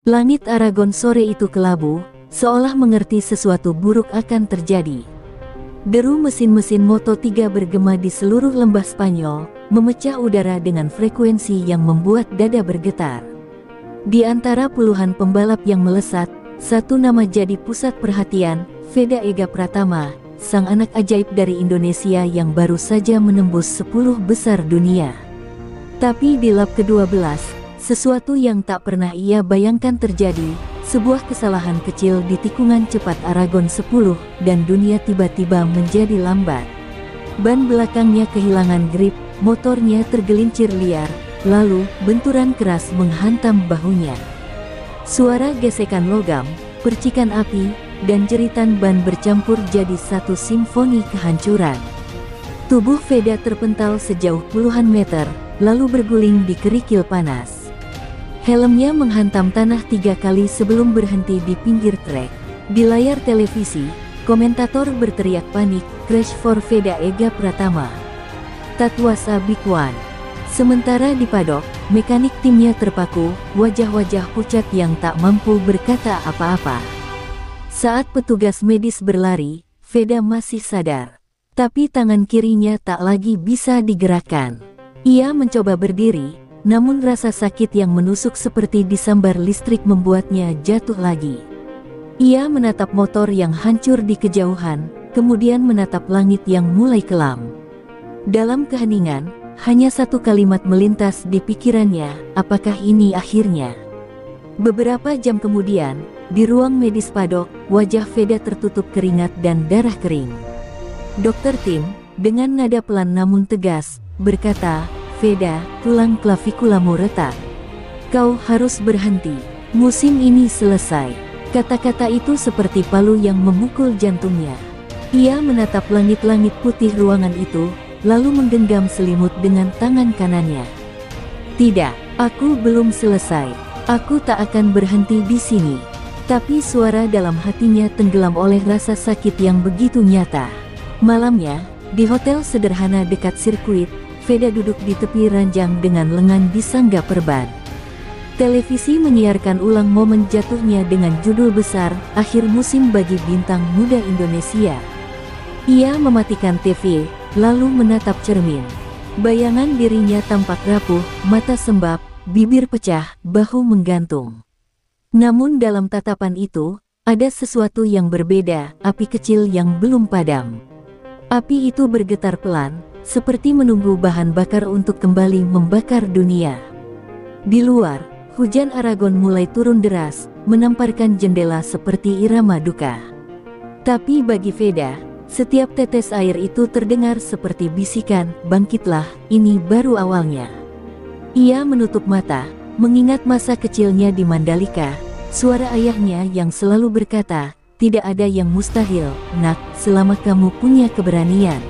Langit Aragon sore itu kelabu, seolah mengerti sesuatu buruk akan terjadi. Deru mesin-mesin Moto3 bergema di seluruh lembah Spanyol, memecah udara dengan frekuensi yang membuat dada bergetar. Di antara puluhan pembalap yang melesat, satu nama jadi pusat perhatian, Veda Ega Pratama, sang anak ajaib dari Indonesia yang baru saja menembus 10 besar dunia. Tapi di lap ke-12, sesuatu yang tak pernah ia bayangkan terjadi, sebuah kesalahan kecil di tikungan cepat Aragon 10, dan dunia tiba-tiba menjadi lambat. Ban belakangnya kehilangan grip, motornya tergelincir liar, lalu benturan keras menghantam bahunya. Suara gesekan logam, percikan api, dan jeritan ban bercampur jadi satu simfoni kehancuran. Tubuh Veda terpental sejauh puluhan meter, lalu berguling di kerikil panas. Helmnya menghantam tanah 3 kali sebelum berhenti di pinggir trek. Di layar televisi, komentator berteriak panik, "Crash for Veda Ega Pratama. That was a big one." Sementara di padok, mekanik timnya terpaku, wajah-wajah pucat yang tak mampu berkata apa-apa. Saat petugas medis berlari, Veda masih sadar. Tapi tangan kirinya tak lagi bisa digerakkan. Ia mencoba berdiri, namun rasa sakit yang menusuk seperti disambar listrik membuatnya jatuh lagi. Ia menatap motor yang hancur di kejauhan, kemudian menatap langit yang mulai kelam. Dalam keheningan, hanya satu kalimat melintas di pikirannya, apakah ini akhirnya? Beberapa jam kemudian, di ruang medis padok, wajah Veda tertutup keringat dan darah kering. Dokter Tim, dengan nada pelan namun tegas, berkata, "Veda, tulang klavikulamu retak. Kau harus berhenti. Musim ini selesai." Kata-kata itu seperti palu yang memukul jantungnya. Ia menatap langit-langit putih ruangan itu, lalu menggenggam selimut dengan tangan kanannya. "Tidak, aku belum selesai. Aku tak akan berhenti di sini." Tapi suara dalam hatinya tenggelam oleh rasa sakit yang begitu nyata. Malamnya, di hotel sederhana dekat sirkuit, Veda duduk di tepi ranjang dengan lengan disanggah perban. Televisi menyiarkan ulang momen jatuhnya dengan judul besar, "Akhir musim bagi bintang muda Indonesia." Ia mematikan TV, lalu menatap cermin. Bayangan dirinya tampak rapuh, mata sembab, bibir pecah, bahu menggantung. Namun dalam tatapan itu, ada sesuatu yang berbeda, api kecil yang belum padam. Api itu bergetar pelan, seperti menunggu bahan bakar untuk kembali membakar dunia. Di luar, hujan Aragon mulai turun deras, menamparkan jendela seperti irama duka. Tapi bagi Veda, setiap tetes air itu terdengar seperti bisikan, "Bangkitlah, ini baru awalnya." Ia menutup mata, mengingat masa kecilnya di Mandalika, suara ayahnya yang selalu berkata, "Tidak ada yang mustahil, nak, selama kamu punya keberanian."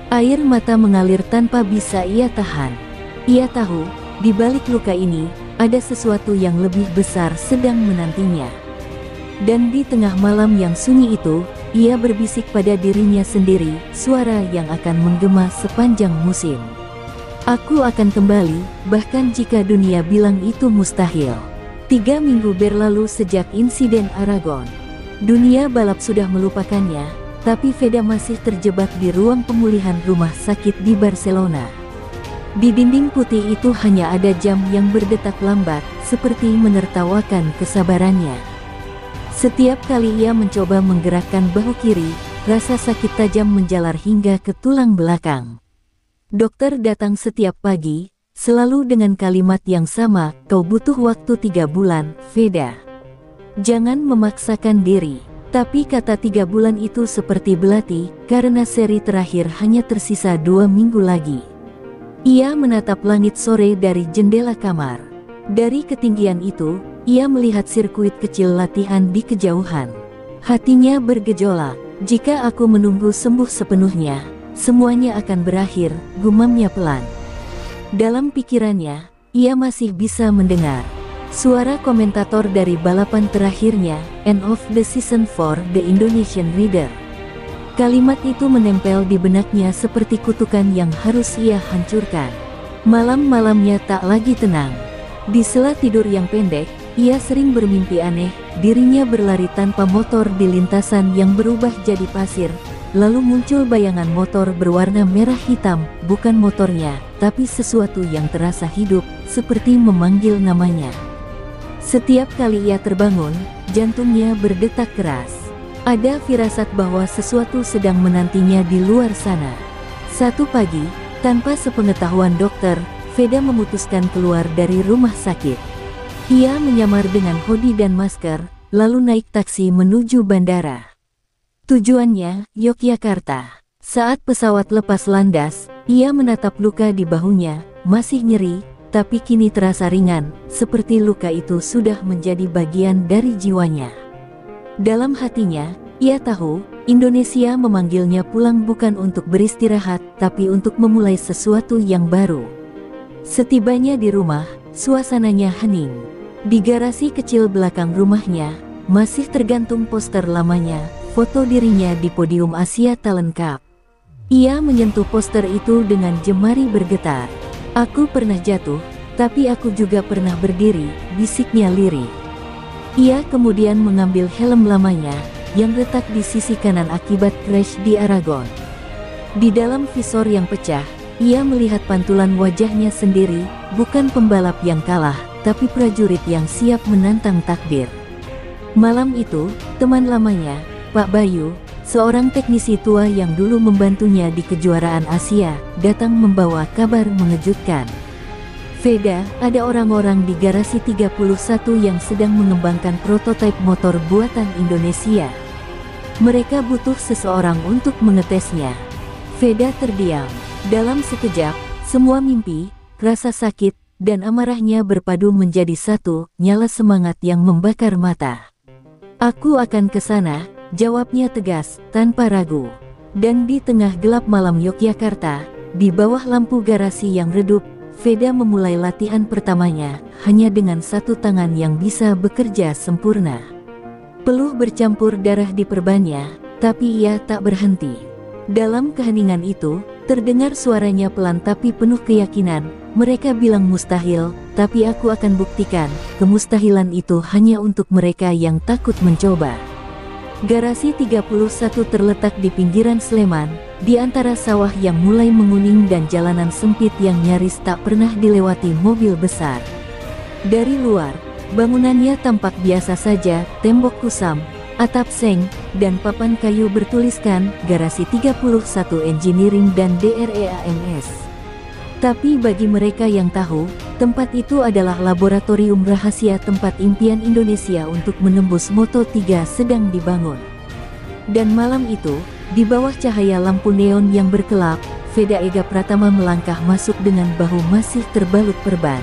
Air mata mengalir tanpa bisa ia tahan. Ia tahu, di balik luka ini, ada sesuatu yang lebih besar sedang menantinya. Dan di tengah malam yang sunyi itu, ia berbisik pada dirinya sendiri, suara yang akan menggema sepanjang musim. "Aku akan kembali, bahkan jika dunia bilang itu mustahil." 3 minggu berlalu sejak insiden Aragon. Dunia balap sudah melupakannya, tapi Veda masih terjebak di ruang pemulihan rumah sakit di Barcelona. Di dinding putih itu hanya ada jam yang berdetak lambat, seperti menertawakan kesabarannya. Setiap kali ia mencoba menggerakkan bahu kiri, rasa sakit tajam menjalar hingga ke tulang belakang. Dokter datang setiap pagi, selalu dengan kalimat yang sama, "Kau butuh waktu 3 bulan, Veda. Jangan memaksakan diri." Tapi kata 3 bulan itu seperti belati, karena seri terakhir hanya tersisa 2 minggu lagi. Ia menatap langit sore dari jendela kamar. Dari ketinggian itu, ia melihat sirkuit kecil latihan di kejauhan. Hatinya bergejolak, "Jika aku menunggu sembuh sepenuhnya, semuanya akan berakhir," gumamnya pelan. Dalam pikirannya, ia masih bisa mendengar suara komentator dari balapan terakhirnya, "End of the season for the Indonesian rider." Kalimat itu menempel di benaknya seperti kutukan yang harus ia hancurkan. Malam-malamnya tak lagi tenang. Di sela tidur yang pendek, ia sering bermimpi aneh, dirinya berlari tanpa motor di lintasan yang berubah jadi pasir. Lalu muncul bayangan motor berwarna merah hitam, bukan motornya, tapi sesuatu yang terasa hidup, seperti memanggil namanya. Setiap kali ia terbangun, jantungnya berdetak keras. Ada firasat bahwa sesuatu sedang menantinya di luar sana. Satu pagi, tanpa sepengetahuan dokter, Veda memutuskan keluar dari rumah sakit. Ia menyamar dengan hoodie dan masker, lalu naik taksi menuju bandara. Tujuannya, Yogyakarta. Saat pesawat lepas landas, ia menatap luka di bahunya, masih nyeri, tapi kini terasa ringan, seperti luka itu sudah menjadi bagian dari jiwanya. Dalam hatinya, ia tahu, Indonesia memanggilnya pulang bukan untuk beristirahat, tapi untuk memulai sesuatu yang baru. Setibanya di rumah, suasananya hening. Di garasi kecil belakang rumahnya, masih tergantung poster lamanya, foto dirinya di podium Asia Talent Cup. Ia menyentuh poster itu dengan jemari bergetar. "Aku pernah jatuh, tapi aku juga pernah berdiri," bisiknya lirih. Ia kemudian mengambil helm lamanya, yang retak di sisi kanan akibat crash di Aragon. Di dalam visor yang pecah, ia melihat pantulan wajahnya sendiri, bukan pembalap yang kalah, tapi prajurit yang siap menantang takdir. Malam itu, teman lamanya, Pak Bayu, seorang teknisi tua yang dulu membantunya di kejuaraan Asia, datang membawa kabar mengejutkan. "Veda, ada orang-orang di garasi 31 yang sedang mengembangkan prototipe motor buatan Indonesia. Mereka butuh seseorang untuk mengetesnya." Veda terdiam. Dalam sekejap, semua mimpi, rasa sakit, dan amarahnya berpadu menjadi satu, nyala semangat yang membakar mata. "Aku akan ke sana," jawabnya tegas, tanpa ragu. Dan di tengah gelap malam Yogyakarta, di bawah lampu garasi yang redup, Veda memulai latihan pertamanya, hanya dengan satu tangan yang bisa bekerja sempurna. Peluh bercampur darah di perbannya, tapi ia tak berhenti. Dalam keheningan itu, terdengar suaranya pelan tapi penuh keyakinan. "Mereka bilang mustahil, tapi aku akan buktikan, kemustahilan itu hanya untuk mereka yang takut mencoba." Garasi 31 terletak di pinggiran Sleman, di antara sawah yang mulai menguning dan jalanan sempit yang nyaris tak pernah dilewati mobil besar. Dari luar, bangunannya tampak biasa saja, tembok kusam, atap seng, dan papan kayu bertuliskan Garasi 31 Engineering dan DREAMS. Tapi bagi mereka yang tahu, tempat itu adalah laboratorium rahasia tempat impian Indonesia untuk menembus Moto3 sedang dibangun. Dan malam itu, di bawah cahaya lampu neon yang berkelap, Veda Ega Pratama melangkah masuk dengan bahu masih terbalut perban.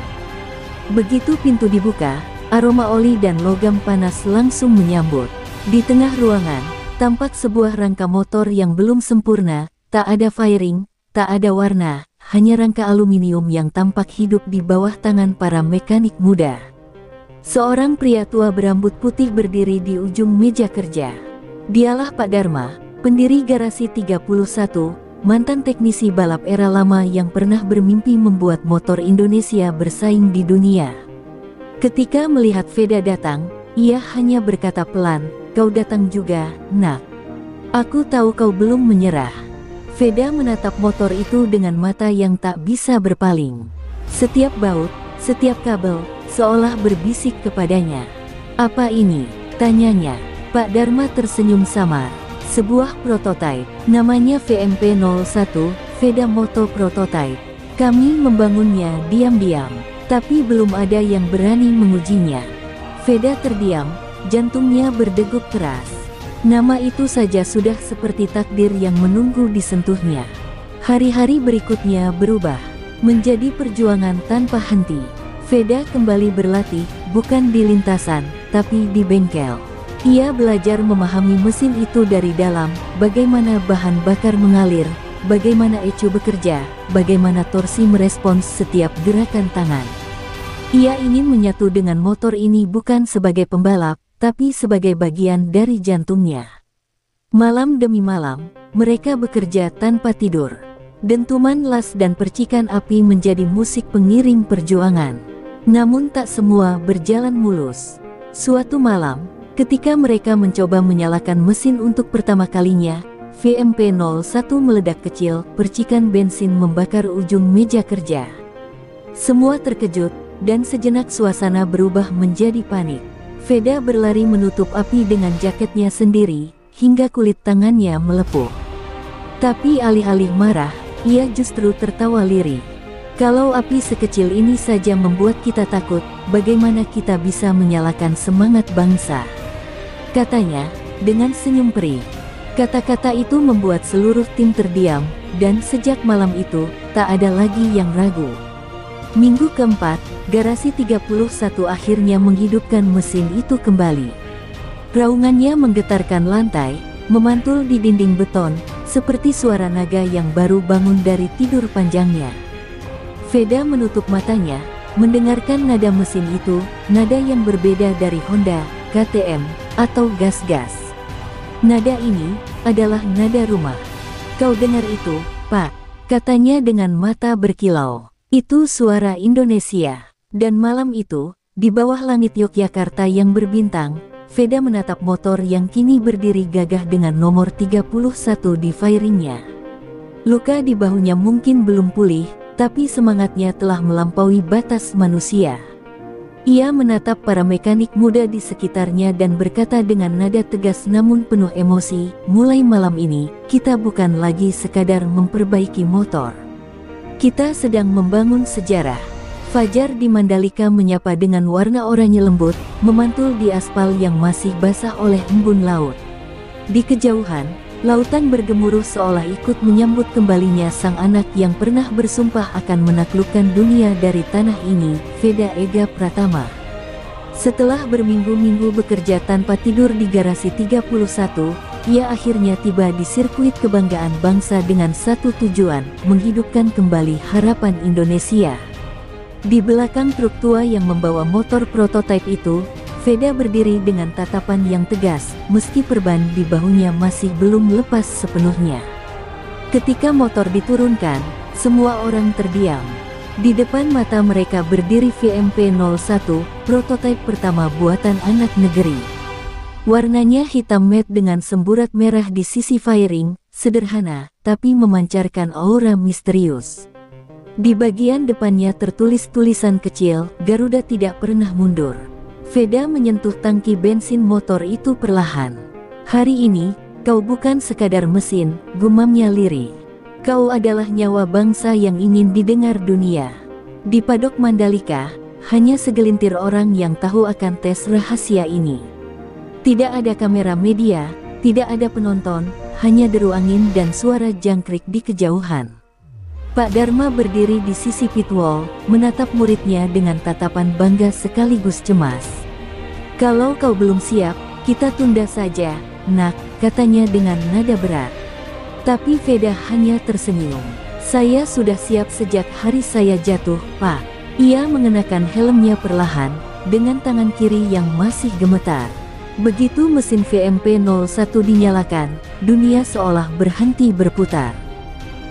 Begitu pintu dibuka, aroma oli dan logam panas langsung menyambut. Di tengah ruangan, tampak sebuah rangka motor yang belum sempurna, tak ada fairing, tak ada warna, hanya rangka aluminium yang tampak hidup di bawah tangan para mekanik muda. Seorang pria tua berambut putih berdiri di ujung meja kerja. Dialah Pak Dharma, pendiri Garasi 31, mantan teknisi balap era lama yang pernah bermimpi membuat motor Indonesia bersaing di dunia. Ketika melihat Veda datang, ia hanya berkata pelan, "Kau datang juga, nak. Aku tahu kau belum menyerah." Veda menatap motor itu dengan mata yang tak bisa berpaling. Setiap baut, setiap kabel, seolah berbisik kepadanya. "Apa ini?" tanyanya. Pak Dharma tersenyum samar. "Sebuah prototipe, namanya VMP-01, Veda Moto Prototype. Kami membangunnya diam-diam, tapi belum ada yang berani mengujinya." Veda terdiam, jantungnya berdegup keras. Nama itu saja sudah seperti takdir yang menunggu disentuhnya. Hari-hari berikutnya berubah, menjadi perjuangan tanpa henti. Veda kembali berlatih, bukan di lintasan, tapi di bengkel. Ia belajar memahami mesin itu dari dalam, bagaimana bahan bakar mengalir, bagaimana ecu bekerja, bagaimana torsi merespons setiap gerakan tangan. Ia ingin menyatu dengan motor ini bukan sebagai pembalap, tapi sebagai bagian dari jantungnya. Malam demi malam, mereka bekerja tanpa tidur. Dentuman las dan percikan api menjadi musik pengiring perjuangan. Namun tak semua berjalan mulus. Suatu malam, ketika mereka mencoba menyalakan mesin untuk pertama kalinya, VMP-01 meledak kecil, percikan bensin membakar ujung meja kerja. Semua terkejut, dan sejenak suasana berubah menjadi panik. Veda berlari menutup api dengan jaketnya sendiri, hingga kulit tangannya melepuh. Tapi alih-alih marah, ia justru tertawa lirih. Kalau api sekecil ini saja membuat kita takut, bagaimana kita bisa menyalakan semangat bangsa? Katanya, dengan senyum perih. Kata-kata itu membuat seluruh tim terdiam, dan sejak malam itu, tak ada lagi yang ragu. Minggu keempat, garasi 31 akhirnya menghidupkan mesin itu kembali. Raungannya menggetarkan lantai, memantul di dinding beton, seperti suara naga yang baru bangun dari tidur panjangnya. Veda menutup matanya, mendengarkan nada mesin itu, nada yang berbeda dari Honda, KTM, atau gas-gas. Nada ini adalah nada rumah. Kau dengar itu, Pak? Katanya dengan mata berkilau. Itu suara Indonesia. Dan malam itu, di bawah langit Yogyakarta yang berbintang, Veda menatap motor yang kini berdiri gagah dengan nomor 31 di fairingnya. Luka di bahunya mungkin belum pulih, tapi semangatnya telah melampaui batas manusia. Ia menatap para mekanik muda di sekitarnya dan berkata dengan nada tegas namun penuh emosi, mulai malam ini, kita bukan lagi sekadar memperbaiki motor. Kita sedang membangun sejarah. Fajar di Mandalika menyapa dengan warna oranye lembut, memantul di aspal yang masih basah oleh embun laut. Di kejauhan, lautan bergemuruh seolah ikut menyambut kembalinya sang anak yang pernah bersumpah akan menaklukkan dunia dari tanah ini, Veda Ega Pratama. Setelah berminggu-minggu bekerja tanpa tidur di garasi 31, ia akhirnya tiba di sirkuit kebanggaan bangsa dengan satu tujuan, menghidupkan kembali harapan Indonesia. Di belakang truk tua yang membawa motor prototipe itu, Veda berdiri dengan tatapan yang tegas, meski perban di bahunya masih belum lepas sepenuhnya. Ketika motor diturunkan, semua orang terdiam. Di depan mata mereka berdiri VMP-01, prototipe pertama buatan anak negeri. Warnanya hitam matte dengan semburat merah di sisi fairing, sederhana, tapi memancarkan aura misterius. Di bagian depannya tertulis tulisan kecil, Garuda tidak pernah mundur. Veda menyentuh tangki bensin motor itu perlahan. Hari ini, kau bukan sekadar mesin, gumamnya lirih. Kau adalah nyawa bangsa yang ingin didengar dunia. Di padok Mandalika, hanya segelintir orang yang tahu akan tes rahasia ini. Tidak ada kamera media, tidak ada penonton, hanya deru angin dan suara jangkrik di kejauhan. Pak Dharma berdiri di sisi pitwall, menatap muridnya dengan tatapan bangga sekaligus cemas. Kalau kau belum siap, kita tunda saja, nak, katanya dengan nada berat. Tapi Veda hanya tersenyum. Saya sudah siap sejak hari saya jatuh, Pak. Ia mengenakan helmnya perlahan, dengan tangan kiri yang masih gemetar. Begitu mesin VMP-01 dinyalakan, dunia seolah berhenti berputar.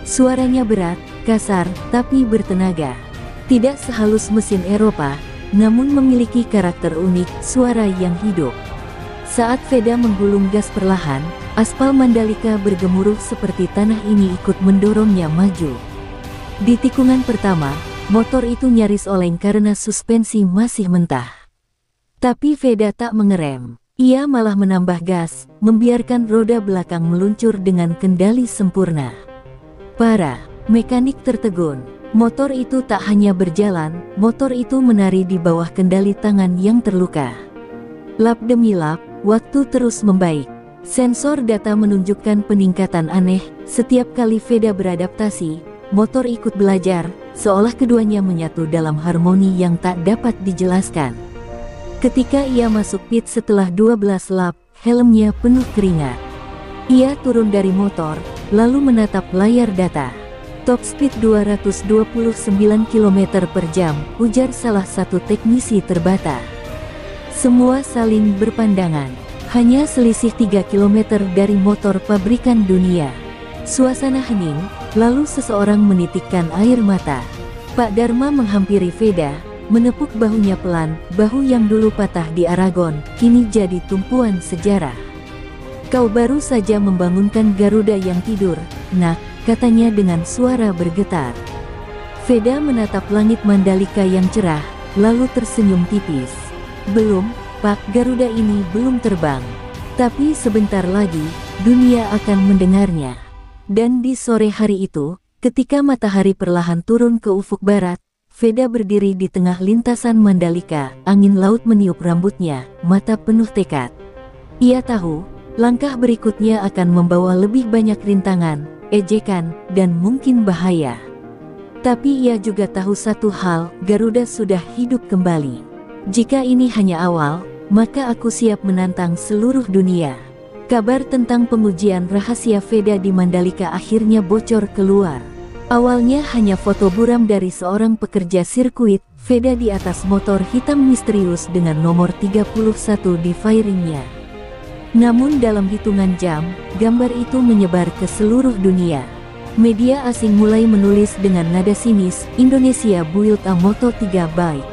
Suaranya berat, kasar, tapi bertenaga. Tidak sehalus mesin Eropa, namun memiliki karakter unik, suara yang hidup. Saat Veda menggulung gas perlahan, aspal Mandalika bergemuruh seperti tanah ini ikut mendorongnya maju. Di tikungan pertama, motor itu nyaris oleng karena suspensi masih mentah. Tapi Veda tak mengerem. Ia malah menambah gas, membiarkan roda belakang meluncur dengan kendali sempurna. Para mekanik tertegun. Motor itu tak hanya berjalan, motor itu menari di bawah kendali tangan yang terluka. Lap demi lap, waktu terus membaik. Sensor data menunjukkan peningkatan aneh. Setiap kali Veda beradaptasi, motor ikut belajar, seolah keduanya menyatu dalam harmoni yang tak dapat dijelaskan. Ketika ia masuk pit setelah 12 lap, helmnya penuh keringat. Ia turun dari motor, lalu menatap layar data. Top speed 229 km per jam, ujar salah satu teknisi terbata. Semua saling berpandangan. Hanya selisih 3 km dari motor pabrikan dunia. Suasana hening, lalu seseorang menitikkan air mata. Pak Dharma menghampiri Veda, menepuk bahunya pelan, bahu yang dulu patah di Aragon, kini jadi tumpuan sejarah. "Kau baru saja membangunkan Garuda yang tidur, nak," katanya dengan suara bergetar. Veda menatap langit Mandalika yang cerah, lalu tersenyum tipis. "Belum, Pak, Garuda ini belum terbang. Tapi sebentar lagi, dunia akan mendengarnya." Dan di sore hari itu, ketika matahari perlahan turun ke ufuk barat, Veda berdiri di tengah lintasan Mandalika, angin laut meniup rambutnya, mata penuh tekad. Ia tahu, langkah berikutnya akan membawa lebih banyak rintangan, ejekan, dan mungkin bahaya. Tapi ia juga tahu satu hal, Garuda sudah hidup kembali. "Jika ini hanya awal, maka aku siap menantang seluruh dunia." Kabar tentang pengujian rahasia Veda di Mandalika akhirnya bocor keluar. Awalnya hanya foto buram dari seorang pekerja sirkuit, Veda di atas motor hitam misterius dengan nomor 31 di fairingnya. Namun dalam hitungan jam, gambar itu menyebar ke seluruh dunia. Media asing mulai menulis dengan nada sinis, "Indonesia built a Moto3 bike.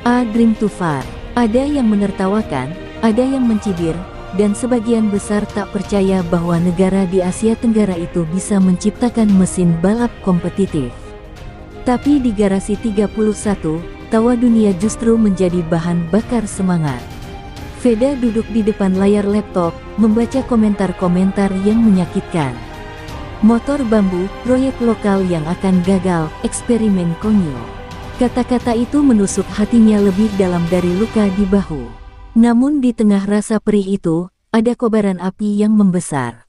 A dream too far." Ada yang menertawakan, ada yang mencibir, dan sebagian besar tak percaya bahwa negara di Asia Tenggara itu bisa menciptakan mesin balap kompetitif. Tapi di garasi 31, tawa dunia justru menjadi bahan bakar semangat. Veda duduk di depan layar laptop, membaca komentar-komentar yang menyakitkan. "Motor bambu, proyek lokal yang akan gagal, eksperimen konyol." Kata-kata itu menusuk hatinya lebih dalam dari luka di bahu. Namun di tengah rasa perih itu, ada kobaran api yang membesar.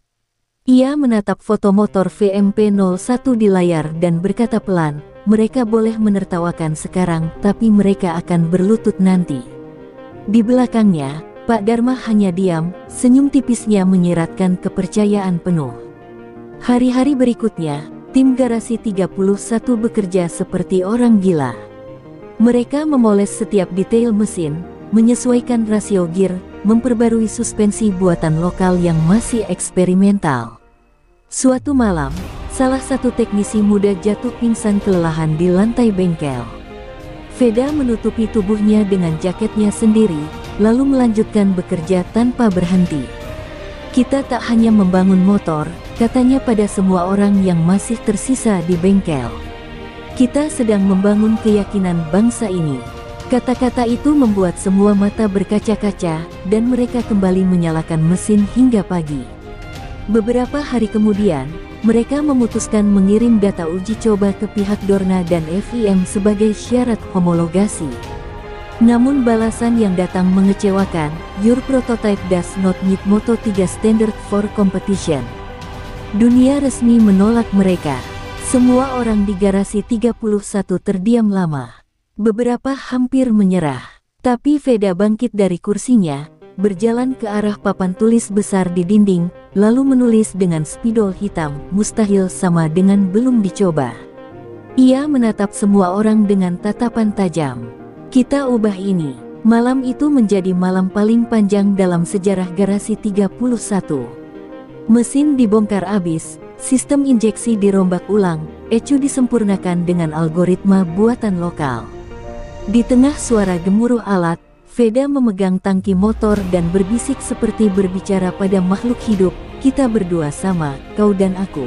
Ia menatap foto motor VMP-01 di layar dan berkata pelan, "Mereka boleh menertawakan sekarang, tapi mereka akan berlutut nanti." Di belakangnya, Pak Dharma hanya diam, senyum tipisnya menyiratkan kepercayaan penuh. Hari-hari berikutnya, tim garasi 31 bekerja seperti orang gila. Mereka memoles setiap detail mesin, menyesuaikan rasio gear, memperbarui suspensi buatan lokal yang masih eksperimental. Suatu malam, salah satu teknisi muda jatuh pingsan kelelahan di lantai bengkel. Veda menutupi tubuhnya dengan jaketnya sendiri, lalu melanjutkan bekerja tanpa berhenti. "Kita tak hanya membangun motor," katanya pada semua orang yang masih tersisa di bengkel. "Kita sedang membangun keyakinan bangsa ini." Kata-kata itu membuat semua mata berkaca-kaca, dan mereka kembali menyalakan mesin hingga pagi. Beberapa hari kemudian, mereka memutuskan mengirim data uji coba ke pihak Dorna dan FIM sebagai syarat homologasi. Namun balasan yang datang mengecewakan, "Your prototype does not meet Moto3 standard for competition." Dunia resmi menolak mereka. Semua orang di garasi 31 terdiam lama. Beberapa hampir menyerah. Tapi Veda bangkit dari kursinya, berjalan ke arah papan tulis besar di dinding, lalu menulis dengan spidol hitam, "Mustahil sama dengan belum dicoba." Ia menatap semua orang dengan tatapan tajam. "Kita ubah ini." Malam itu menjadi malam paling panjang dalam sejarah garasi 31. Mesin dibongkar abis, sistem injeksi dirombak ulang, ECU disempurnakan dengan algoritma buatan lokal. Di tengah suara gemuruh alat, Veda memegang tangki motor dan berbisik seperti berbicara pada makhluk hidup, "Kita berdua sama, kau dan aku.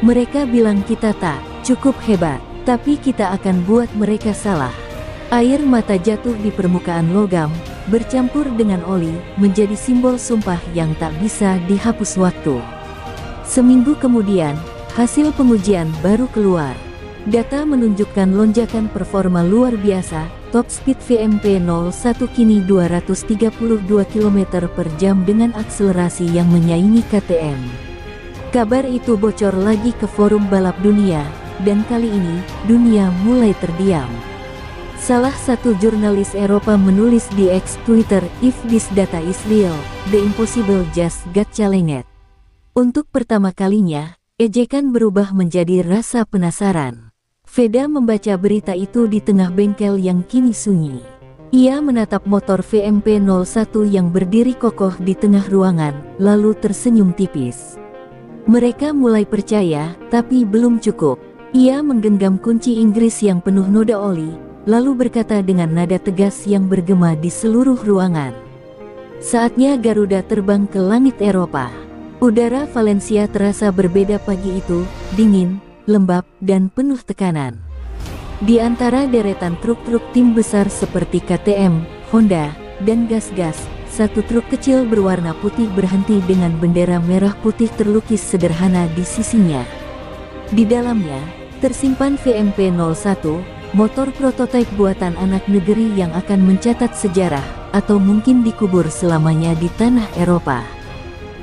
Mereka bilang kita tak cukup hebat, tapi kita akan buat mereka salah." Air mata jatuh di permukaan logam, bercampur dengan oli, menjadi simbol sumpah yang tak bisa dihapus waktu. Seminggu kemudian, hasil pengujian baru keluar. Data menunjukkan lonjakan performa luar biasa, top speed VMP-01 kini 232 km per jam dengan akselerasi yang menyaingi KTM. Kabar itu bocor lagi ke forum balap dunia, dan kali ini, dunia mulai terdiam. Salah satu jurnalis Eropa menulis di X Twitter, "If this data is real, the impossible just got challenged." Untuk pertama kalinya, ejekan berubah menjadi rasa penasaran. Veda membaca berita itu di tengah bengkel yang kini sunyi. Ia menatap motor VMP-01 yang berdiri kokoh di tengah ruangan, lalu tersenyum tipis. Mereka mulai percaya, tapi belum cukup. Ia menggenggam kunci Inggris yang penuh noda oli, lalu berkata dengan nada tegas yang bergema di seluruh ruangan. Saatnya Garuda terbang ke langit Eropa. Udara Valencia terasa berbeda pagi itu, dingin, lembab, dan penuh tekanan. Di antara deretan truk-truk tim besar seperti KTM, Honda, dan gas-gas, satu truk kecil berwarna putih berhenti dengan bendera merah putih terlukis sederhana di sisinya. Di dalamnya, tersimpan VMP-01, motor prototipe buatan anak negeri yang akan mencatat sejarah, atau mungkin dikubur selamanya di tanah Eropa.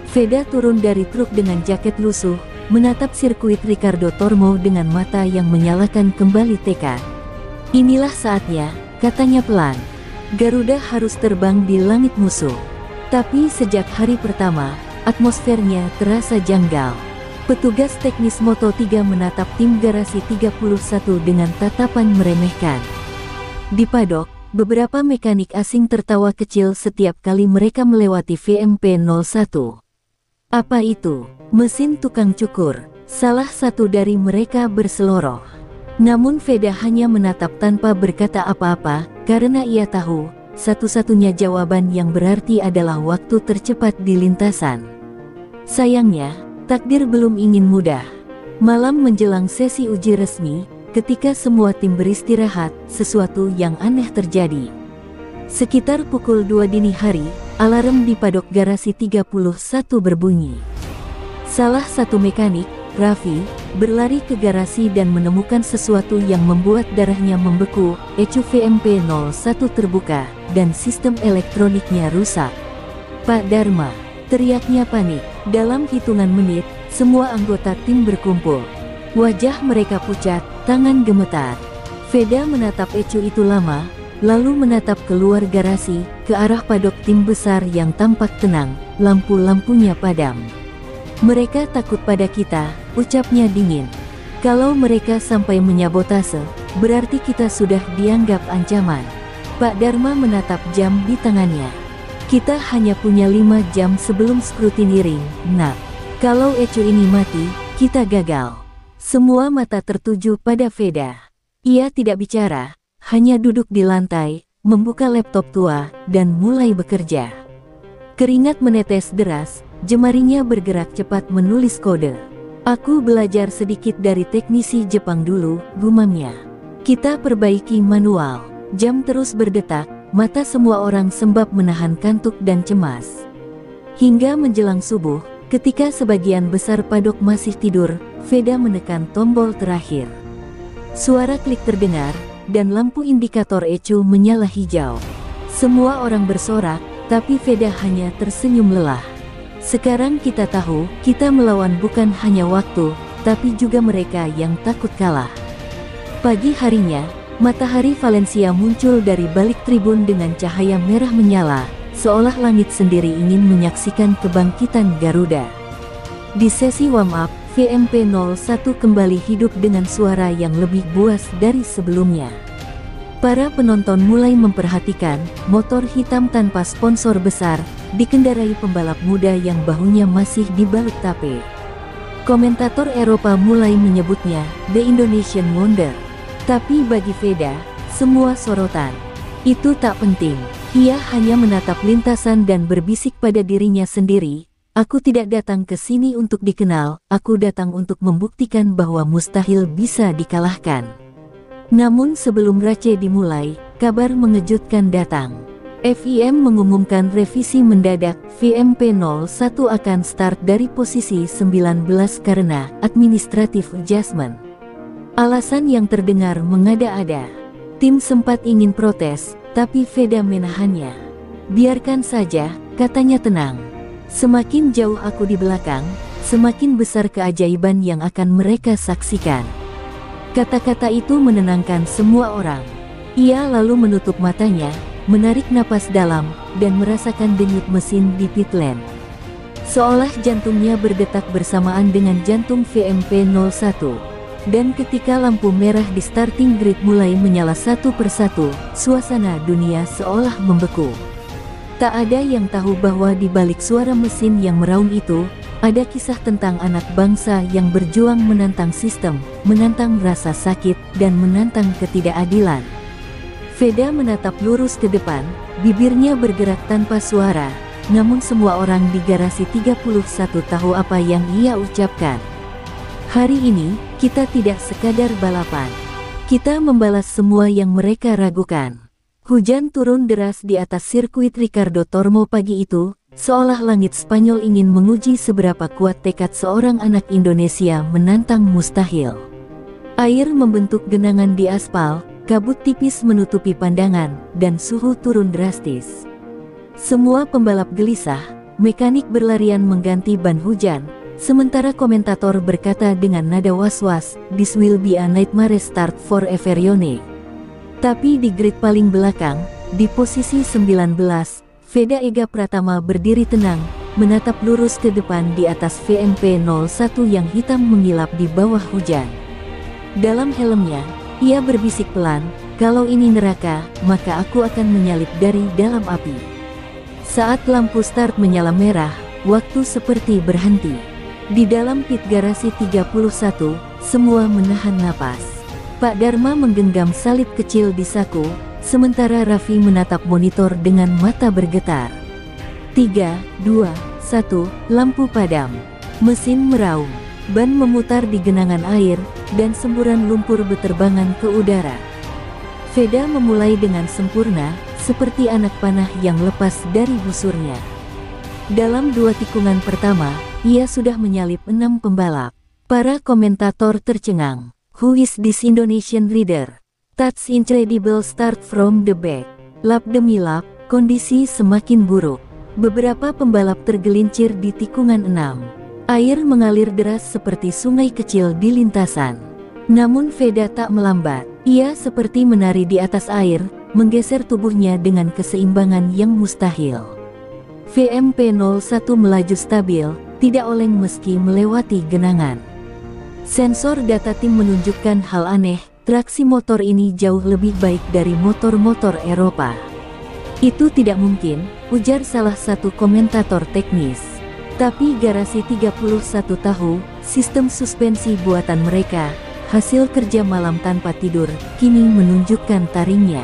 Veda turun dari truk dengan jaket lusuh, menatap sirkuit Ricardo Tormo dengan mata yang menyalakan kembali tekad. Inilah saatnya, katanya pelan. Garuda harus terbang di langit musuh. Tapi sejak hari pertama, atmosfernya terasa janggal. Petugas teknis Moto3 menatap tim garasi 31 dengan tatapan meremehkan. Di padok, beberapa mekanik asing tertawa kecil setiap kali mereka melewati VMP-01. Apa itu? Mesin tukang cukur. Salah satu dari mereka berseloroh. Namun Veda hanya menatap tanpa berkata apa-apa, karena ia tahu, satu-satunya jawaban yang berarti adalah waktu tercepat di lintasan. Sayangnya, takdir belum ingin mudah. Malam menjelang sesi uji resmi, ketika semua tim beristirahat, sesuatu yang aneh terjadi. Sekitar pukul 2 dini hari, alarm di padok garasi 31 berbunyi. Salah satu mekanik, Raffi, berlari ke garasi dan menemukan sesuatu yang membuat darahnya membeku. ECU VMP-01 terbuka, dan sistem elektroniknya rusak. Pak Dharma, teriaknya panik. Dalam hitungan menit, semua anggota tim berkumpul. Wajah mereka pucat, tangan gemetar. Veda menatap ECU itu lama, lalu menatap keluar garasi, ke arah padok tim besar yang tampak tenang, lampu-lampunya padam. Mereka takut pada kita, ucapnya dingin. Kalau mereka sampai menyabotase, berarti kita sudah dianggap ancaman. Pak Dharma menatap jam di tangannya. Kita hanya punya 5 jam sebelum skrutini ring, nak. Kalau ECU ini mati, kita gagal. Semua mata tertuju pada Veda. Ia tidak bicara, hanya duduk di lantai, membuka laptop tua, dan mulai bekerja. Keringat menetes deras, jemarinya bergerak cepat menulis kode. Aku belajar sedikit dari teknisi Jepang dulu, gumamnya. Kita perbaiki manual. Jam terus berdetak, mata semua orang sembab menahan kantuk dan cemas. Hingga menjelang subuh, ketika sebagian besar padok masih tidur, Veda menekan tombol terakhir. Suara klik terdengar, dan lampu indikator ECU menyala hijau. Semua orang bersorak, tapi Veda hanya tersenyum lelah. Sekarang kita tahu, kita melawan bukan hanya waktu, tapi juga mereka yang takut kalah. Pagi harinya, matahari Valencia muncul dari balik tribun dengan cahaya merah menyala, seolah langit sendiri ingin menyaksikan kebangkitan Garuda. Di sesi warm-up, VMP-01 kembali hidup dengan suara yang lebih buas dari sebelumnya. Para penonton mulai memperhatikan, motor hitam tanpa sponsor besar, dikendarai pembalap muda yang bahunya masih dibalut tape. Komentator Eropa mulai menyebutnya, The Indonesian Wonder. Tapi bagi Veda, semua sorotan itu tak penting. Ia hanya menatap lintasan dan berbisik pada dirinya sendiri, aku tidak datang ke sini untuk dikenal, aku datang untuk membuktikan bahwa mustahil bisa dikalahkan. Namun sebelum race dimulai, kabar mengejutkan datang. FIM mengumumkan revisi mendadak, VMP-01 akan start dari posisi 19 karena administrative adjustment. Alasan yang terdengar mengada-ada. Tim sempat ingin protes, tapi Veda menahannya. Biarkan saja, katanya tenang. Semakin jauh aku di belakang, semakin besar keajaiban yang akan mereka saksikan. Kata-kata itu menenangkan semua orang. Ia lalu menutup matanya, menarik napas dalam, dan merasakan denyut mesin di pit lane. Seolah jantungnya berdetak bersamaan dengan jantung VMP-01. Dan ketika lampu merah di starting grid mulai menyala satu persatu, suasana dunia seolah membeku. Tak ada yang tahu bahwa di balik suara mesin yang meraung itu, ada kisah tentang anak bangsa yang berjuang menantang sistem, menantang rasa sakit, dan menantang ketidakadilan. Veda menatap lurus ke depan, bibirnya bergerak tanpa suara, namun semua orang di garasi 31 tahu apa yang ia ucapkan. Hari ini, kita tidak sekadar balapan. Kita membalas semua yang mereka ragukan. Hujan turun deras di atas sirkuit Ricardo Tormo pagi itu, seolah langit Spanyol ingin menguji seberapa kuat tekad seorang anak Indonesia menantang mustahil. Air membentuk genangan di aspal, kabut tipis menutupi pandangan, dan suhu turun drastis. Semua pembalap gelisah, mekanik berlarian mengganti ban hujan, sementara komentator berkata dengan nada was-was, "This will be a nightmare start for everyone." Tapi di grid paling belakang, di posisi 19, Veda Ega Pratama berdiri tenang, menatap lurus ke depan di atas VMP 01 yang hitam mengilap di bawah hujan. Dalam helmnya, ia berbisik pelan, "Kalau ini neraka, maka aku akan menyalip dari dalam api." Saat lampu start menyala merah, waktu seperti berhenti. Di dalam pit garasi 31, semua menahan napas. Pak Dharma menggenggam salib kecil di saku, sementara Raffi menatap monitor dengan mata bergetar. 3, 2, 1, lampu padam. Mesin meraung. Ban memutar di genangan air, dan semburan lumpur beterbangan ke udara. Veda memulai dengan sempurna, seperti anak panah yang lepas dari busurnya. Dalam 2 tikungan pertama, ia sudah menyalip 6 pembalap. Para komentator tercengang. "Who is this Indonesian rider? That's incredible start from the back." Lap demi lap, kondisi semakin buruk. Beberapa pembalap tergelincir di tikungan 6. Air mengalir deras seperti sungai kecil di lintasan. Namun Veda tak melambat. Ia seperti menari di atas air, menggeser tubuhnya dengan keseimbangan yang mustahil. VMP 01 melaju stabil, tidak oleng meski melewati genangan. Sensor data tim menunjukkan hal aneh, traksi motor ini jauh lebih baik dari motor-motor Eropa. "Itu tidak mungkin," ujar salah satu komentator teknis. Tapi garasi 31 tahu, sistem suspensi buatan mereka, hasil kerja malam tanpa tidur, kini menunjukkan taringnya.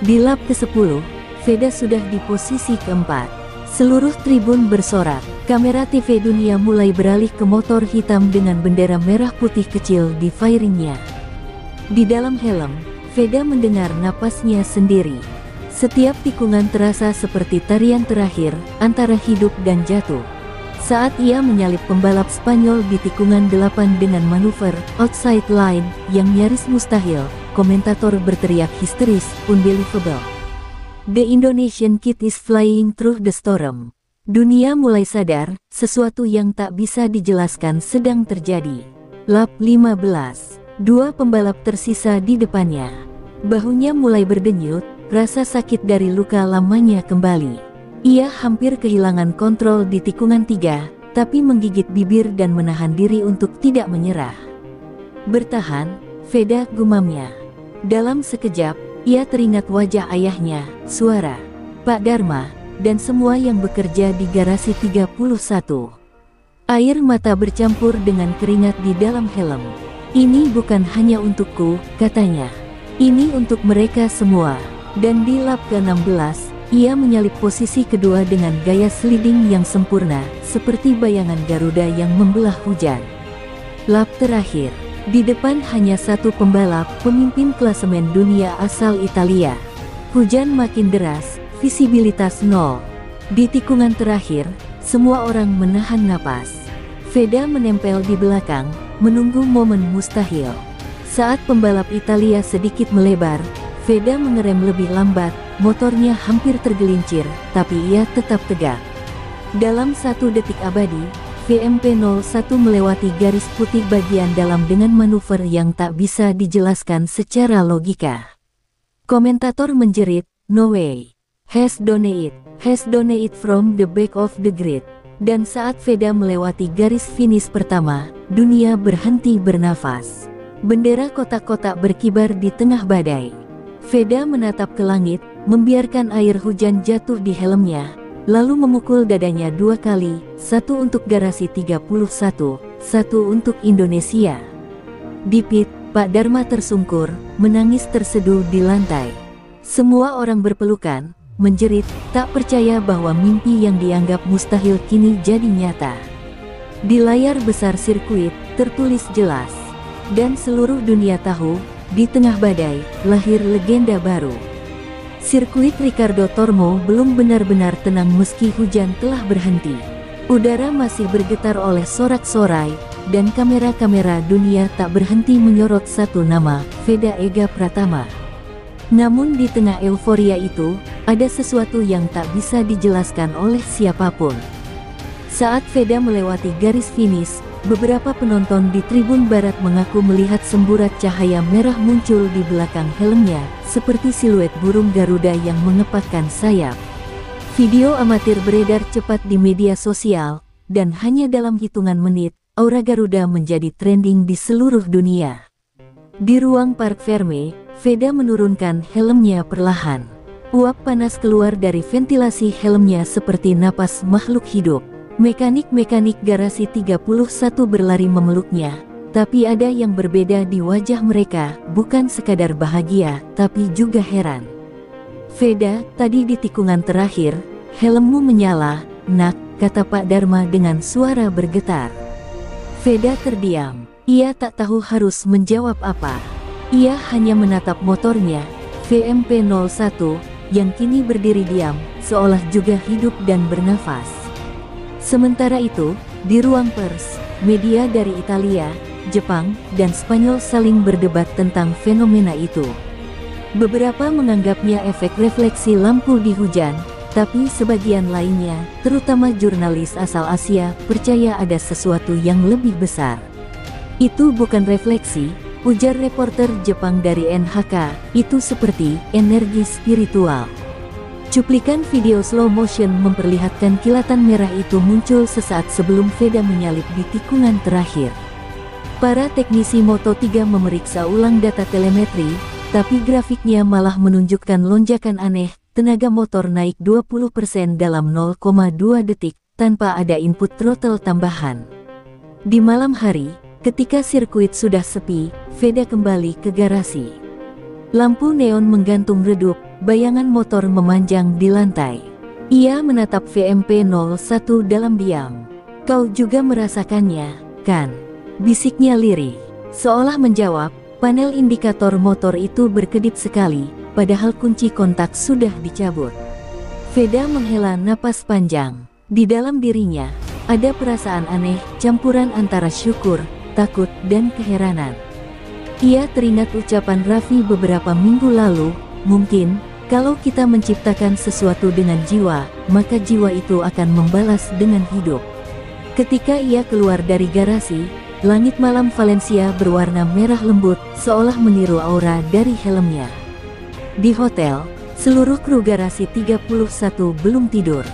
Di lap ke-10, Veda sudah di posisi keempat. Seluruh tribun bersorak, kamera TV dunia mulai beralih ke motor hitam dengan bendera merah putih kecil di fairingnya. Di dalam helm, Veda mendengar napasnya sendiri. Setiap tikungan terasa seperti tarian terakhir, antara hidup dan jatuh. Saat ia menyalip pembalap Spanyol di tikungan 8 dengan manuver outside line yang nyaris mustahil, komentator berteriak histeris, "Unbelievable. The Indonesian kid is flying through the storm." Dunia mulai sadar, sesuatu yang tak bisa dijelaskan sedang terjadi. Lap 15. 2 pembalap tersisa di depannya. Bahunya mulai berdenyut, rasa sakit dari luka lamanya kembali. Ia hampir kehilangan kontrol di tikungan 3, tapi menggigit bibir dan menahan diri untuk tidak menyerah. "Bertahan, Veda," gumamnya. Dalam sekejap, ia teringat wajah ayahnya, suara Pak Dharma, dan semua yang bekerja di garasi 31. Air mata bercampur dengan keringat di dalam helm. "Ini bukan hanya untukku," katanya. "Ini untuk mereka semua." Dan di lap ke-16, ia menyalip posisi kedua dengan gaya sliding yang sempurna, seperti bayangan Garuda yang membelah hujan. Lap terakhir, di depan hanya 1 pembalap, pemimpin klasemen dunia asal Italia. Hujan makin deras, visibilitas nol. Di tikungan terakhir, semua orang menahan napas. Veda menempel di belakang, menunggu momen mustahil. Saat pembalap Italia sedikit melebar, Veda mengerem lebih lambat, motornya hampir tergelincir, tapi ia tetap tegak. Dalam 1 detik abadi, VMP 01 melewati garis putih bagian dalam dengan manuver yang tak bisa dijelaskan secara logika. Komentator menjerit, "No way. Has done it from the back of the grid." Dan saat Veda melewati garis finish pertama, dunia berhenti bernafas. Bendera kotak-kotak berkibar di tengah badai. Veda menatap ke langit, membiarkan air hujan jatuh di helmnya, lalu memukul dadanya 2 kali, 1 untuk garasi 31, 1 untuk Indonesia. Di pit, Pak Dharma tersungkur, menangis terseduh di lantai. Semua orang berpelukan, menjerit, tak percaya bahwa mimpi yang dianggap mustahil kini jadi nyata. Di layar besar sirkuit, tertulis jelas. Dan seluruh dunia tahu, di tengah badai, lahir legenda baru. Sirkuit Ricardo Tormo belum benar-benar tenang meski hujan telah berhenti. Udara masih bergetar oleh sorak-sorai, dan kamera-kamera dunia tak berhenti menyorot satu nama, Veda Ega Pratama. Namun di tengah euforia itu, ada sesuatu yang tak bisa dijelaskan oleh siapapun. Saat Veda melewati garis finish, beberapa penonton di tribun barat mengaku melihat semburat cahaya merah muncul di belakang helmnya, seperti siluet burung Garuda yang mengepakkan sayap. Video amatir beredar cepat di media sosial, dan hanya dalam hitungan menit, aura Garuda menjadi trending di seluruh dunia. Di ruang Parc Ferme, Veda menurunkan helmnya perlahan. Uap panas keluar dari ventilasi helmnya seperti napas makhluk hidup. Mekanik-mekanik garasi 31 berlari memeluknya, tapi ada yang berbeda di wajah mereka, bukan sekadar bahagia, tapi juga heran. Veda, tadi di tikungan terakhir, helmmu menyala, nak, kata Pak Dharma dengan suara bergetar. Veda terdiam, ia tak tahu harus menjawab apa. Ia hanya menatap motornya, VMP-01, yang kini berdiri diam, seolah juga hidup dan bernafas. Sementara itu, di ruang pers, media dari Italia, Jepang, dan Spanyol saling berdebat tentang fenomena itu. Beberapa menganggapnya efek refleksi lampu di hujan, tapi sebagian lainnya, terutama jurnalis asal Asia, percaya ada sesuatu yang lebih besar. Itu bukan refleksi, ujar reporter Jepang dari NHK, itu seperti energi spiritual. Cuplikan video slow motion memperlihatkan kilatan merah itu muncul sesaat sebelum Veda menyalip di tikungan terakhir. Para teknisi Moto3 memeriksa ulang data telemetri, tapi grafiknya malah menunjukkan lonjakan aneh, tenaga motor naik 20% dalam 0,2 detik, tanpa ada input throttle tambahan. Di malam hari, ketika sirkuit sudah sepi, Veda kembali ke garasi. Lampu neon menggantung redup, bayangan motor memanjang di lantai. Ia menatap VMP-01 dalam diam. Kau juga merasakannya, kan? Bisiknya lirih. Seolah menjawab, panel indikator motor itu berkedip sekali, padahal kunci kontak sudah dicabut. Veda menghela napas panjang. Di dalam dirinya, ada perasaan aneh, campuran antara syukur, takut, dan keheranan. Ia teringat ucapan Raffi beberapa minggu lalu, mungkin, kalau kita menciptakan sesuatu dengan jiwa, maka jiwa itu akan membalas dengan hidup. Ketika ia keluar dari garasi, langit malam Valencia berwarna merah lembut, seolah meniru aura dari helmnya. Di hotel, seluruh kru garasi 31 belum tidur.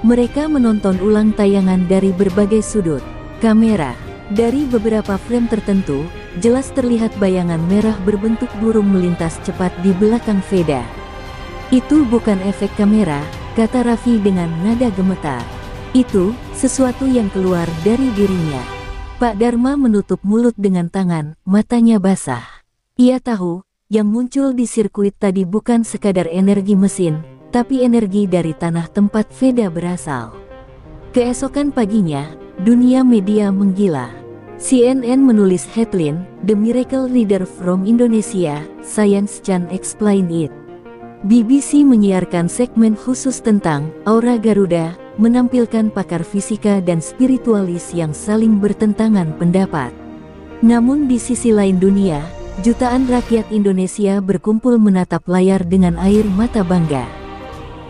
Mereka menonton ulang tayangan dari berbagai sudut kamera. Dari beberapa frame tertentu, jelas terlihat bayangan merah berbentuk burung melintas cepat di belakang Veda. Itu bukan efek kamera, kata Raffi dengan nada gemetar. Itu sesuatu yang keluar dari dirinya. Pak Dharma menutup mulut dengan tangan, matanya basah. Ia tahu, yang muncul di sirkuit tadi bukan sekadar energi mesin, tapi energi dari tanah tempat Veda berasal. Keesokan paginya, dunia media menggila. CNN menulis headline, The Miracle Rider from Indonesia, Science Can Explain It. BBC menyiarkan segmen khusus tentang aura Garuda, menampilkan pakar fisika dan spiritualis yang saling bertentangan pendapat. Namun di sisi lain dunia, jutaan rakyat Indonesia berkumpul menatap layar dengan air mata bangga.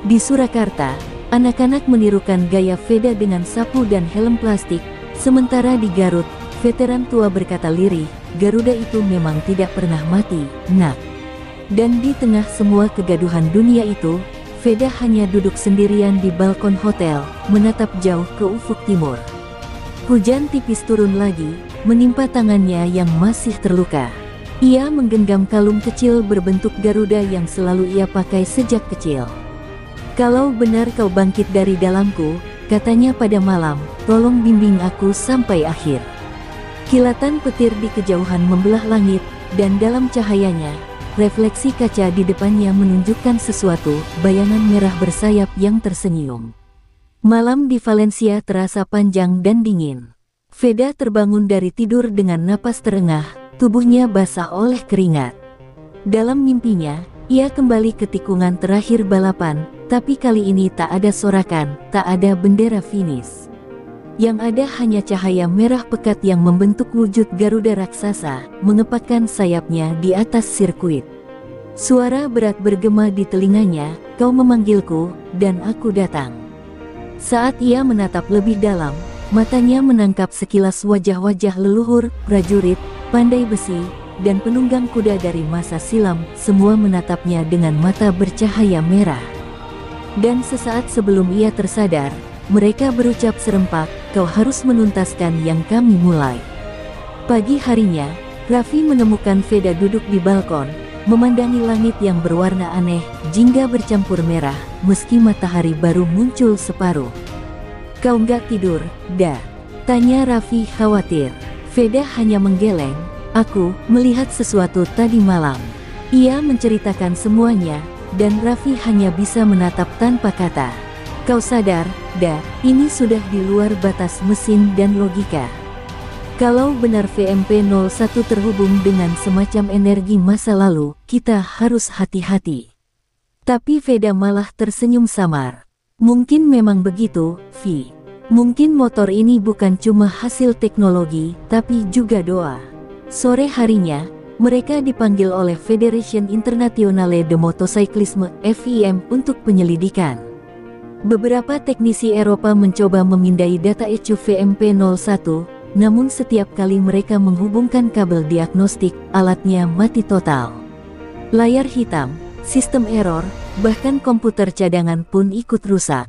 Di Surakarta, anak-anak menirukan gaya Veda dengan sapu dan helm plastik, sementara di Garut, veteran tua berkata lirih, Garuda itu memang tidak pernah mati, nak. Dan di tengah semua kegaduhan dunia itu, Veda hanya duduk sendirian di balkon hotel, menatap jauh ke ufuk timur. Hujan tipis turun lagi, menimpa tangannya yang masih terluka. Ia menggenggam kalung kecil berbentuk Garuda yang selalu ia pakai sejak kecil. Kalau benar kau bangkit dari dalamku, katanya pada malam, tolong bimbing aku sampai akhir. Kilatan petir di kejauhan membelah langit, dan dalam cahayanya, refleksi kaca di depannya menunjukkan sesuatu, bayangan merah bersayap yang tersenyum. Malam di Valencia terasa panjang dan dingin. Veda terbangun dari tidur dengan napas terengah, tubuhnya basah oleh keringat. Dalam mimpinya, ia kembali ke tikungan terakhir balapan, tapi kali ini tak ada sorakan, tak ada bendera finish. Yang ada hanya cahaya merah pekat yang membentuk wujud Garuda raksasa, mengepakkan sayapnya di atas sirkuit. Suara berat bergema di telinganya, "Kau memanggilku, dan aku datang." Saat ia menatap lebih dalam, matanya menangkap sekilas wajah-wajah leluhur, prajurit, pandai besi, dan penunggang kuda dari masa silam, semua menatapnya dengan mata bercahaya merah. Dan sesaat sebelum ia tersadar, mereka berucap serempak, "Kau harus menuntaskan yang kami mulai." Pagi harinya, Raffi menemukan Veda duduk di balkon, memandangi langit yang berwarna aneh, jingga bercampur merah, meski matahari baru muncul separuh. "Kau nggak tidur, dah?" tanya Raffi khawatir. Veda hanya menggeleng, "Aku melihat sesuatu tadi malam." Ia menceritakan semuanya, dan Raffi hanya bisa menatap tanpa kata. "Kau sadar, dah, ini sudah di luar batas mesin dan logika. Kalau benar VMP-01 terhubung dengan semacam energi masa lalu, kita harus hati-hati." Tapi Veda malah tersenyum samar. "Mungkin memang begitu, Vi. Mungkin motor ini bukan cuma hasil teknologi, tapi juga doa." Sore harinya, mereka dipanggil oleh Federation Internationale de Motocyclisme (FIM) untuk penyelidikan. Beberapa teknisi Eropa mencoba memindai data ECU VMP-01, namun setiap kali mereka menghubungkan kabel diagnostik, alatnya mati total. Layar hitam, sistem error, bahkan komputer cadangan pun ikut rusak.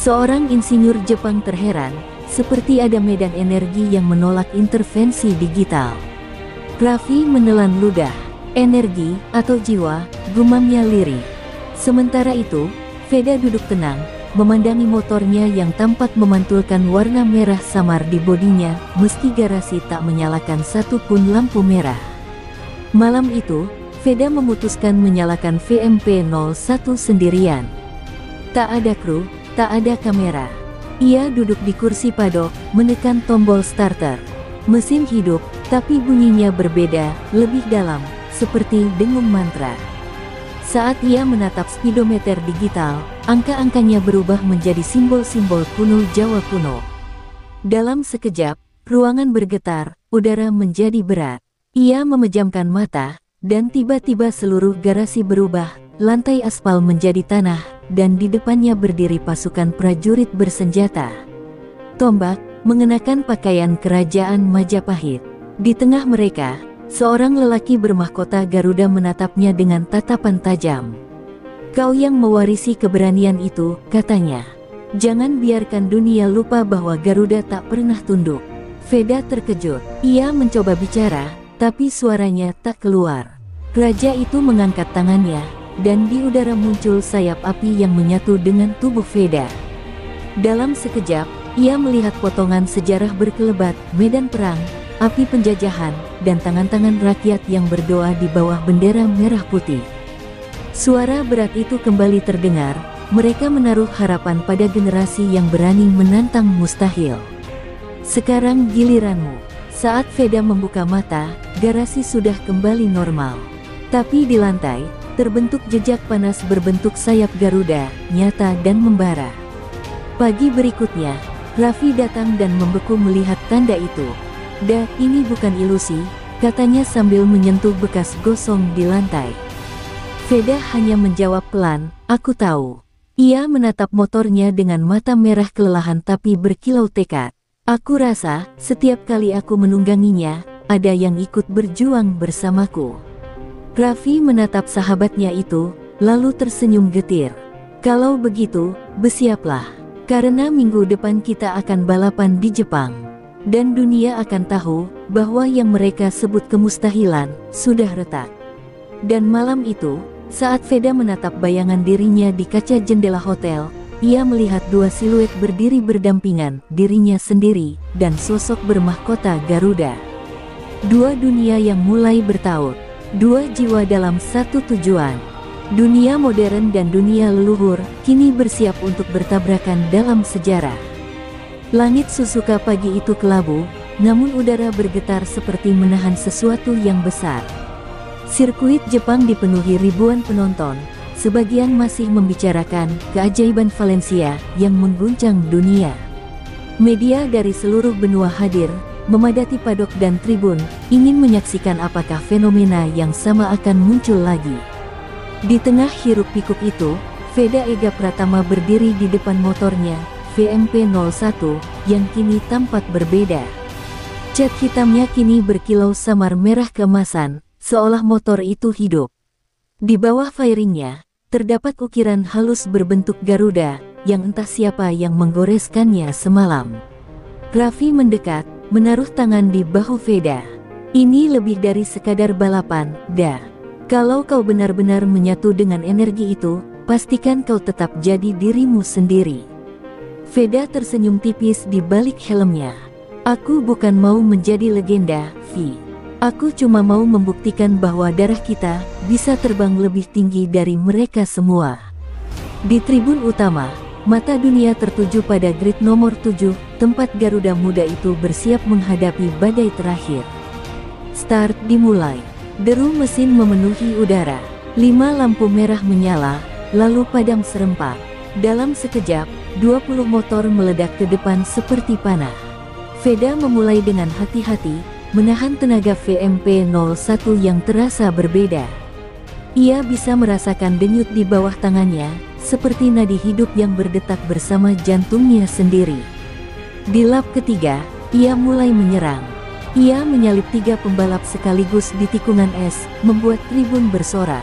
Seorang insinyur Jepang terheran, seperti ada medan energi yang menolak intervensi digital. Raffi menelan ludah. "Energi, atau jiwa," gumamnya lirih. Sementara itu, Veda duduk tenang, memandangi motornya yang tampak memantulkan warna merah samar di bodinya, meski garasi tak menyalakan satu pun lampu merah. Malam itu, Veda memutuskan menyalakan VMP-01 sendirian. Tak ada kru, tak ada kamera. Ia duduk di kursi padok, menekan tombol starter. Mesin hidup, tapi bunyinya berbeda, lebih dalam, seperti dengung mantra. Saat ia menatap speedometer digital, angka-angkanya berubah menjadi simbol-simbol kuno Jawa kuno. Dalam sekejap, ruangan bergetar, udara menjadi berat. Ia memejamkan mata, dan tiba-tiba seluruh garasi berubah, lantai aspal menjadi tanah, dan di depannya berdiri pasukan prajurit bersenjata. Tombak, mengenakan pakaian kerajaan Majapahit. Di tengah mereka, seorang lelaki bermahkota Garuda menatapnya dengan tatapan tajam. "Kau yang mewarisi keberanian itu," katanya. "Jangan biarkan dunia lupa bahwa Garuda tak pernah tunduk." Veda terkejut. Ia mencoba bicara, tapi suaranya tak keluar. Raja itu mengangkat tangannya, dan di udara muncul sayap api yang menyatu dengan tubuh Veda. Dalam sekejap, ia melihat potongan sejarah berkelebat, medan perang, api penjajahan, dan tangan-tangan rakyat yang berdoa di bawah bendera merah putih. Suara berat itu kembali terdengar, mereka menaruh harapan pada generasi yang berani menantang mustahil. "Sekarang giliranmu." Saat Veda membuka mata, garasi sudah kembali normal. Tapi di lantai, terbentuk jejak panas berbentuk sayap Garuda, nyata dan membara. Pagi berikutnya, Raffi datang dan membeku melihat tanda itu. "Dah, ini bukan ilusi," katanya sambil menyentuh bekas gosong di lantai. Veda hanya menjawab pelan, "Aku tahu." Ia menatap motornya dengan mata merah kelelahan tapi berkilau tekad. "Aku rasa, setiap kali aku menungganginya, ada yang ikut berjuang bersamaku." Raffi menatap sahabatnya itu, lalu tersenyum getir. "Kalau begitu, bersiaplah. Karena minggu depan kita akan balapan di Jepang. Dan dunia akan tahu, bahwa yang mereka sebut kemustahilan, sudah retak." Dan malam itu, saat Veda menatap bayangan dirinya di kaca jendela hotel, ia melihat dua siluet berdiri berdampingan, dirinya sendiri, dan sosok bermahkota Garuda. Dua dunia yang mulai bertaut. Dua jiwa dalam satu tujuan. Dunia modern dan dunia leluhur kini bersiap untuk bertabrakan dalam sejarah. Langit Suzuka pagi itu kelabu, namun udara bergetar seperti menahan sesuatu yang besar. Sirkuit Jepang dipenuhi ribuan penonton, sebagian masih membicarakan keajaiban Valencia yang mengguncang dunia. Media dari seluruh benua hadir, memadati padok dan tribun, ingin menyaksikan apakah fenomena yang sama akan muncul lagi. Di tengah hiruk-pikuk itu, Veda Ega Pratama berdiri di depan motornya, VMP-01, yang kini tampak berbeda. Cat hitamnya kini berkilau samar merah keemasan, seolah motor itu hidup. Di bawah fairingnya, terdapat ukiran halus berbentuk Garuda, yang entah siapa yang menggoreskannya semalam. Raffi mendekat, menaruh tangan di bahu Veda. Ini lebih dari sekadar balapan, dah. Kalau kau benar-benar menyatu dengan energi itu, pastikan kau tetap jadi dirimu sendiri. Veda tersenyum tipis di balik helmnya. Aku bukan mau menjadi legenda, Vi. Aku cuma mau membuktikan bahwa darah kita bisa terbang lebih tinggi dari mereka semua. Di tribun utama, mata dunia tertuju pada grid nomor 7, tempat Garuda muda itu bersiap menghadapi badai terakhir. Start dimulai. Deru mesin memenuhi udara. 5 lampu merah menyala, lalu padam serempak. Dalam sekejap, 20 motor meledak ke depan seperti panah. Veda memulai dengan hati-hati, menahan tenaga VMP-01 yang terasa berbeda. Ia bisa merasakan denyut di bawah tangannya, seperti nadi hidup yang berdetak bersama jantungnya sendiri. Di lap ketiga, ia mulai menyerang. Ia menyalip 3 pembalap sekaligus di tikungan es, membuat tribun bersorak.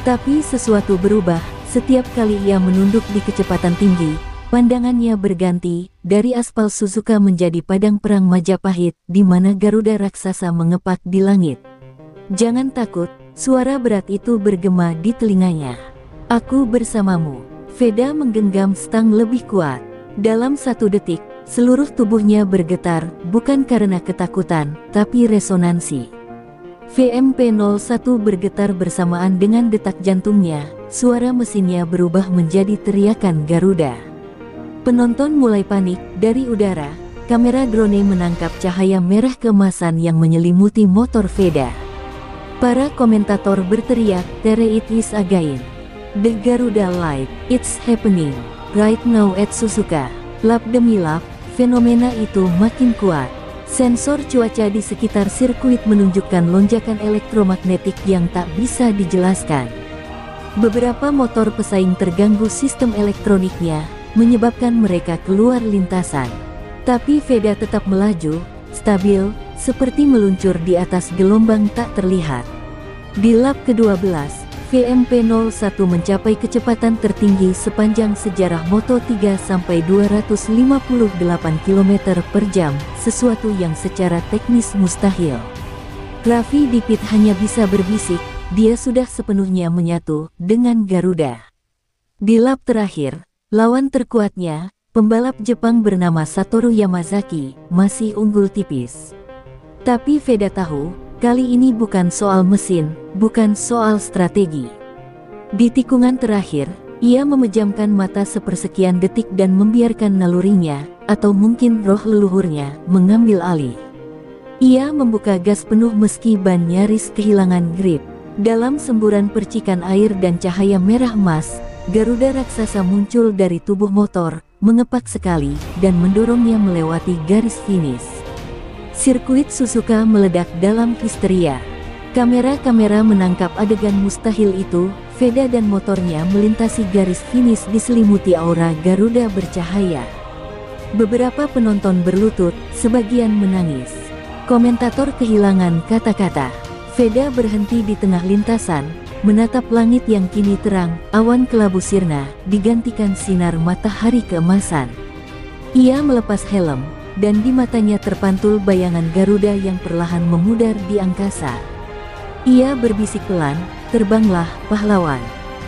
Tapi sesuatu berubah, setiap kali ia menunduk di kecepatan tinggi, pandangannya berganti, dari aspal Suzuka menjadi padang perang Majapahit, di mana Garuda raksasa mengepak di langit. Jangan takut, suara berat itu bergema di telinganya. Aku bersamamu. Veda menggenggam stang lebih kuat. Dalam 1 detik, seluruh tubuhnya bergetar, bukan karena ketakutan, tapi resonansi. VMP-01 bergetar bersamaan dengan detak jantungnya, suara mesinnya berubah menjadi teriakan Garuda. Penonton mulai panik, dari udara, kamera drone menangkap cahaya merah keemasan yang menyelimuti motor Veda. Para komentator berteriak, "There it is again. The Garuda Light, it's happening, right now at Suzuka." Lap demi lap, fenomena itu makin kuat. Sensor cuaca di sekitar sirkuit menunjukkan lonjakan elektromagnetik yang tak bisa dijelaskan. Beberapa motor pesaing terganggu sistem elektroniknya, menyebabkan mereka keluar lintasan. Tapi Veda tetap melaju, stabil, seperti meluncur di atas gelombang tak terlihat. Di lap ke-12, VMP-01 mencapai kecepatan tertinggi sepanjang sejarah Moto3 sampai 258 km per jam, sesuatu yang secara teknis mustahil. Raffi di pit hanya bisa berbisik, dia sudah sepenuhnya menyatu dengan Garuda. Di lap terakhir, lawan terkuatnya, pembalap Jepang bernama Satoru Yamazaki, masih unggul tipis. Tapi Veda tahu, kali ini bukan soal mesin, bukan soal strategi. Di tikungan terakhir, ia memejamkan mata sepersekian detik dan membiarkan nalurinya, atau mungkin roh leluhurnya, mengambil alih. Ia membuka gas penuh meski ban nyaris kehilangan grip. Dalam semburan percikan air dan cahaya merah emas, Garuda raksasa muncul dari tubuh motor, mengepak sekali, dan mendorongnya melewati garis finish. Sirkuit Suzuka meledak dalam histeria. Kamera-kamera menangkap adegan mustahil itu. Veda dan motornya melintasi garis finish diselimuti aura Garuda bercahaya. Beberapa penonton berlutut, sebagian menangis. Komentator kehilangan kata-kata. Veda berhenti di tengah lintasan, menatap langit yang kini terang, awan kelabu sirna, digantikan sinar matahari keemasan. Ia melepas helm, dan di matanya terpantul bayangan Garuda yang perlahan memudar di angkasa. Ia berbisik pelan, "Terbanglah, pahlawan.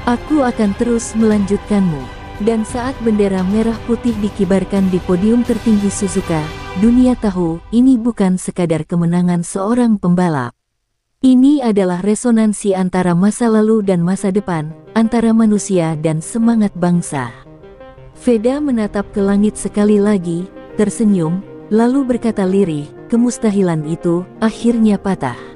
Aku akan terus melanjutkanmu." Dan saat bendera merah putih dikibarkan di podium tertinggi Suzuka, dunia tahu, ini bukan sekadar kemenangan seorang pembalap. Ini adalah resonansi antara masa lalu dan masa depan, antara manusia dan semangat bangsa. Veda menatap ke langit sekali lagi, tersenyum, lalu berkata lirih, kemustahilan itu akhirnya patah.